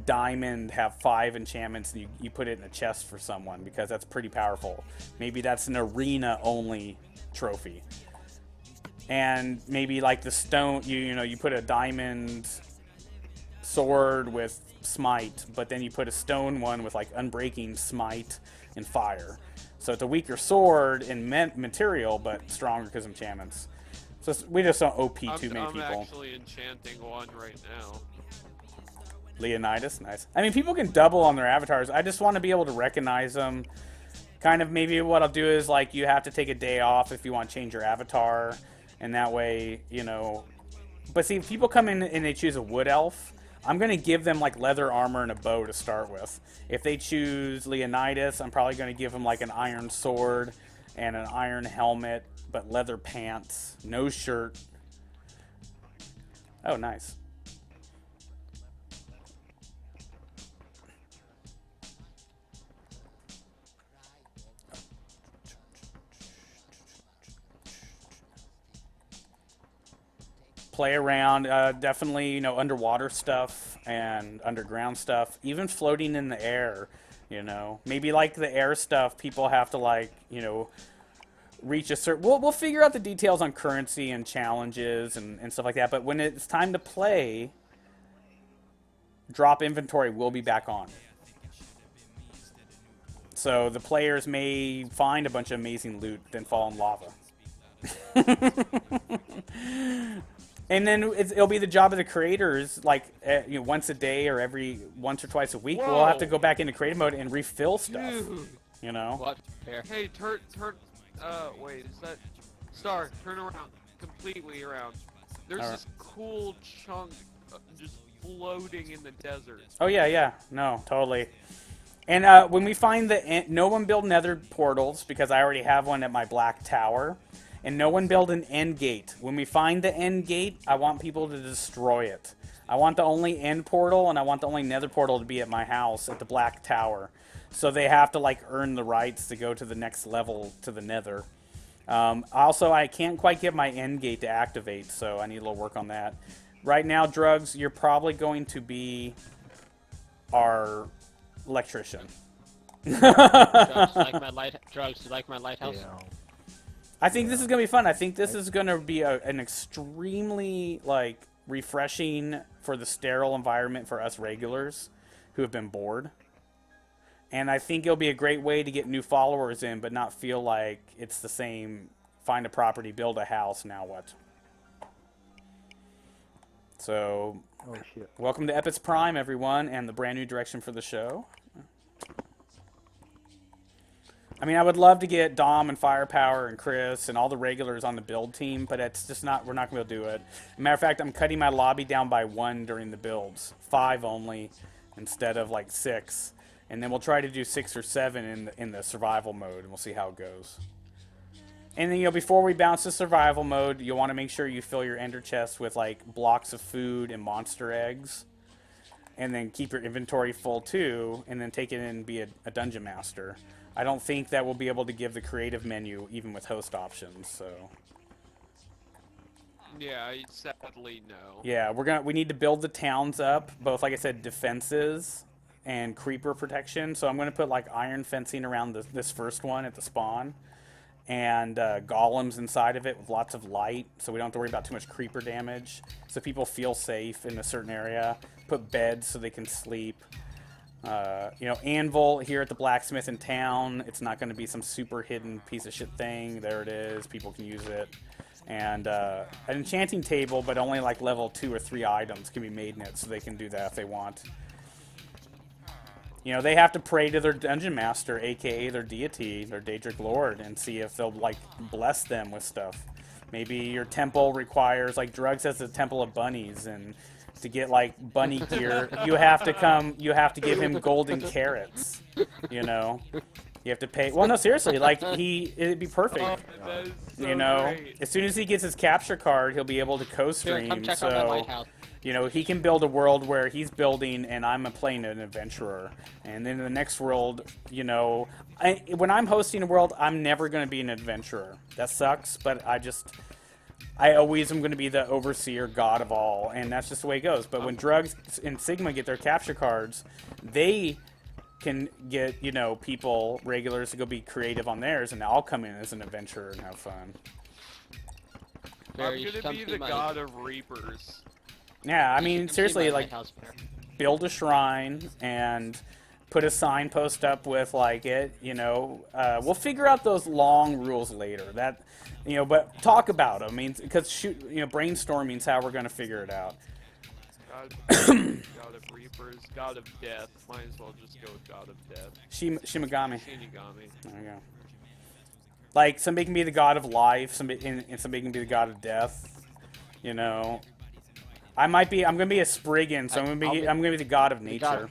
diamond have 5 enchantments and you put it in a chest for someone because that's pretty powerful. Maybe that's an arena only trophy. And maybe like the stone, you put a diamond sword with smite, but then you put a stone one with like unbreaking, smite, and fire. So it's a weaker sword in material, but stronger because of enchantments. So we just don't OP too many people. I'm actually enchanting one right now. Leonidas, nice. I mean, people can double on their avatars. I just want to be able to recognize them. Kind of maybe what I'll do is like you have to take a day off if you want to change your avatar, and that way, But see, if people come in and they choose a wood elf, I'm going to give them like leather armor and a bow to start with. If they choose Leonidas, I'm probably going to give them like an iron sword and an iron helmet, but leather pants, no shirt. Oh, nice. Play around, definitely, underwater stuff and underground stuff, even floating in the air, Maybe like the air stuff, people have to like, reach a certain... We'll figure out the details on currency and challenges and stuff like that, but when it's time to play, drop inventory will be back on. So the players may find a bunch of amazing loot, then fall in lava. And then it'll be the job of the creators, like once a day or once or twice a week. Whoa. We'll have to go back into creative mode and refill stuff. Dude. What? Hey, wait, is that... Star, turn around. Completely around. There's this cool chunk just floating in the desert. Oh, yeah. No, totally. And when we find no one build nether portals, because I already have one at my black tower. And no one build an end gate. When we find the end gate, I want people to destroy it. I want the only end portal, and I want the only nether portal to be at my house at the black tower. So they have to like earn the rights to go to the next level to the nether. Also, I can't quite get my end gate to activate, so I need a little work on that. Right now, Drugs, you're probably going to be our electrician. Drugs, like my lighthouse? Yeah. I think this is going to be fun. I think this is going to be an extremely, refreshing for the sterile environment for us regulars who have been bored. And I think it'll be a great way to get new followers in, but not feel like it's the same, find a property, build a house, now what? So, Oh shit. welcome to Epis Prime, everyone, and the brand new direction for the show. I mean, I would love to get Dom and Firepower and Chris and all the regulars on the build team, but it's just not, we're not going to be able to do it. Matter of fact, I'm cutting my lobby down by 1 during the builds. 5 only instead of 6. And then we'll try to do 6 or 7 in the survival mode, and we'll see how it goes. And then, before we bounce to survival mode, you'll want to make sure you fill your ender chest with, blocks of food and monster eggs. And then keep your inventory full, too, and then take it in and be a dungeon master. I don't think that we'll be able to give the creative menu even with host options, so... Yeah, sadly, no. Yeah, we need to build the towns up, both, like I said, defenses and creeper protection. So I'm going to put, iron fencing around this first one at the spawn. And golems inside of it with lots of light, so we don't have to worry about too much creeper damage. So people feel safe in a certain area. Put beds so they can sleep. Anvil here at the blacksmith in town. It's not going to be some super hidden piece of shit thing. There it is. People can use it. And an enchanting table, but only level 2 or 3 items can be made in it, so they can do that if they want. They have to pray to their dungeon master, aka their deity, their Daedric Lord, and see if they'll bless them with stuff. Maybe your temple requires Drugs has the temple of bunnies, and to get bunny gear, you have to give him golden carrots. You have to pay. Well, no, seriously, it'd be perfect. That is so great. As soon as he gets his capture card, he'll be able to co-stream. Come check out my lighthouse. He can build a world where he's building and I'm playing an adventurer. And then in the next world, when I'm hosting a world, I'm never going to be an adventurer. That sucks, but I always am going to be the overseer god of all, and that's just the way it goes. But when Drugs and Sigma get their capture cards, they can get, you know, people, regulars, to go be creative on theirs, and I'll come in as an adventurer and have fun. Bear, I'm you should gonna come be see the my- god of reapers. Yeah, I you should mean, come see seriously, my like, lighthouse, Bear. build a shrine and put a signpost up with, like, it, you know. We'll figure out those long rules later. That, you know, but talk about them. I mean, because, you know, brainstorming is how we're going to figure it out. God of reapers, god of death. Might as well just go with god of death. Shimagami. Shinigami. There you go. Like, somebody can be the god of life, and somebody can be the god of death. You know, I'm gonna be a Spriggan, so I'm gonna be the god of nature. god-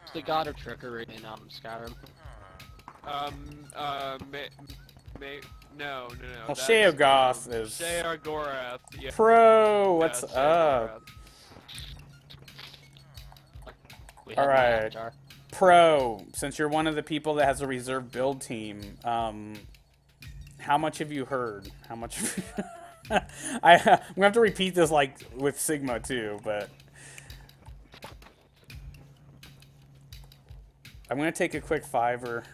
It's the god of trickery in Skyrim. No. Well, that's, Sheogoth is Sheogorath. Yeah. pro. What's yeah, up? We All have my right. avatar. Pro, since you're one of the people that has a reserve build team, how much have you heard? How much? I'm gonna have to repeat this like with Sigma too, but I'm gonna take a quick fiver.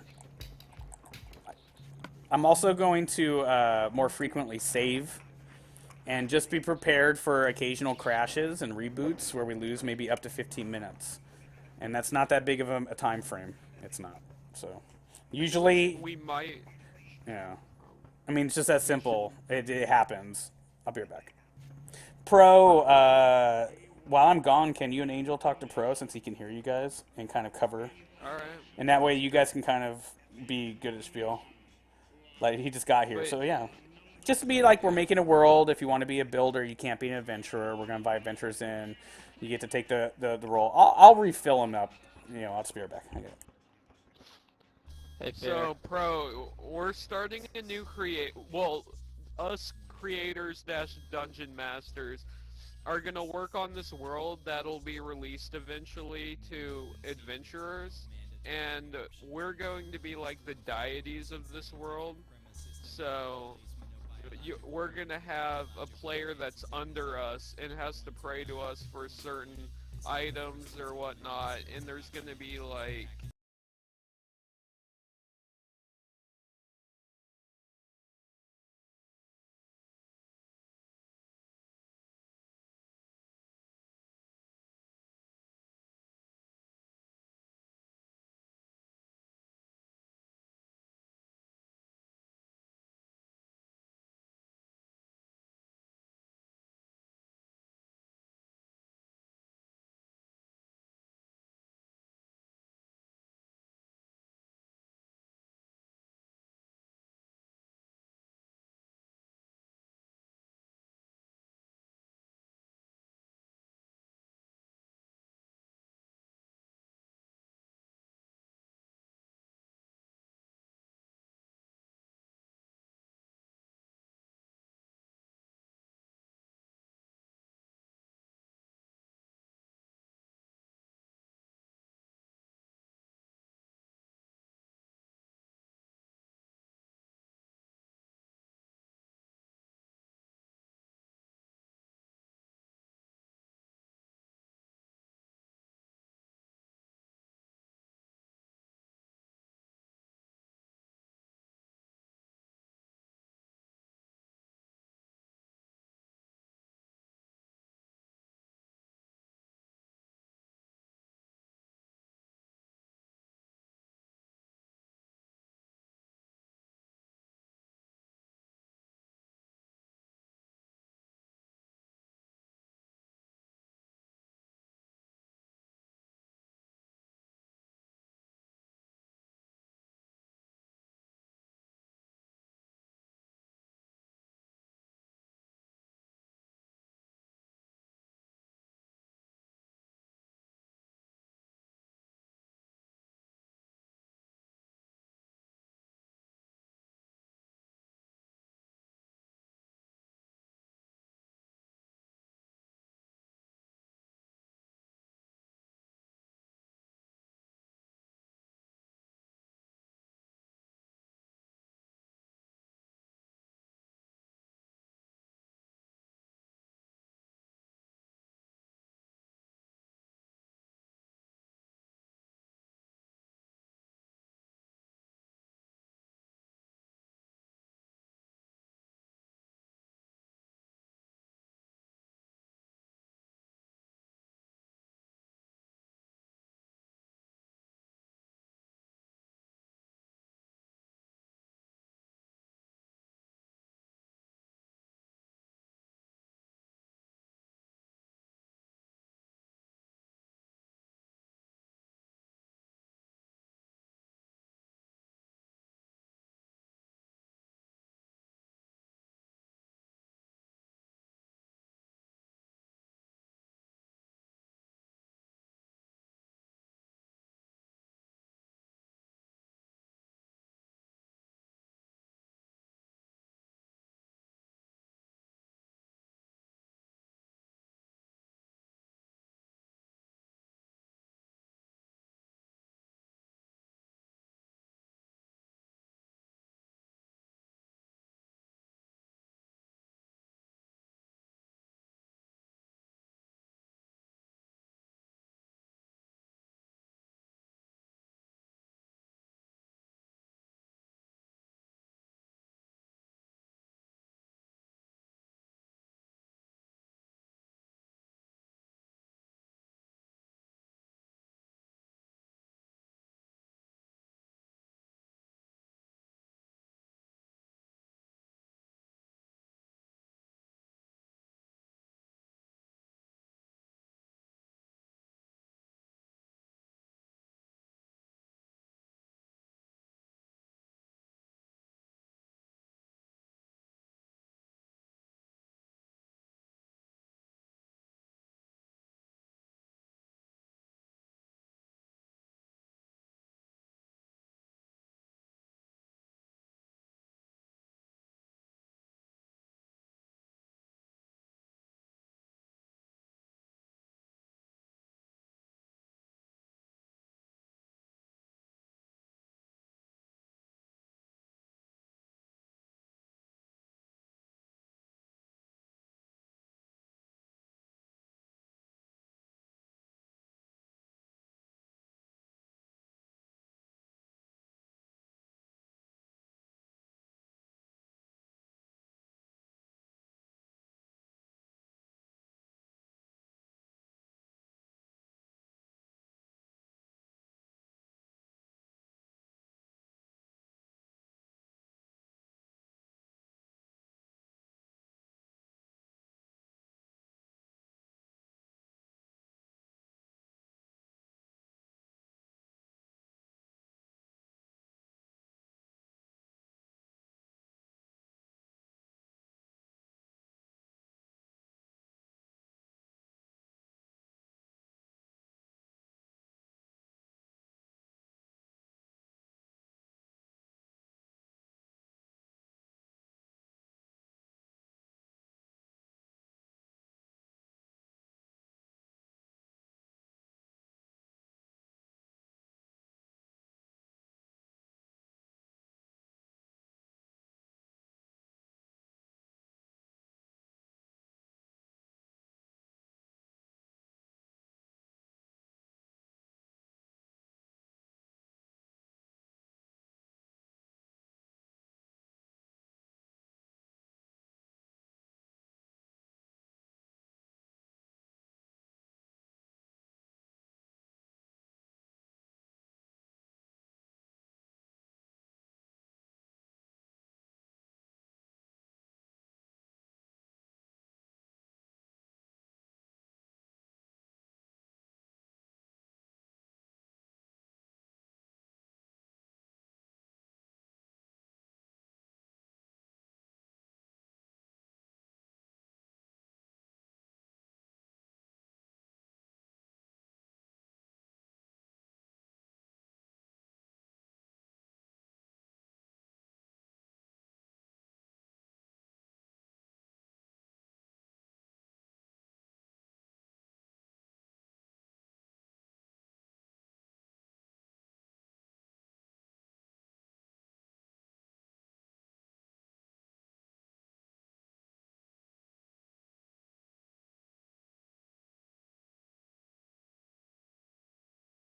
I'm also going to more frequently save, and just be prepared for occasional crashes and reboots where we lose maybe up to 15 minutes. And that's not that big of a time frame. It's not. So, usually, We might. yeah. I mean, it's just that simple. It happens. I'll be right back. Pro, while I'm gone, can you and Angel talk to Pro since he can hear you guys and kind of cover? All right. And that way you guys can kind of be good at spiel. Like, he just got here, Wait. so yeah. Just to be like, we're making a world. If you want to be a builder, you can't be an adventurer. We're going to invite adventurers in. You get to take the role. I'll refill them up. You know, I'll just be right back. I get it. Hey, Bear. So, Pro, we're starting a new us creators / dungeon masters are gonna work on this world that'll be released eventually to adventurers, and we're going to be like the deities of this world. So, we're gonna have a player that's under us and has to pray to us for certain items or whatnot, and there's gonna be like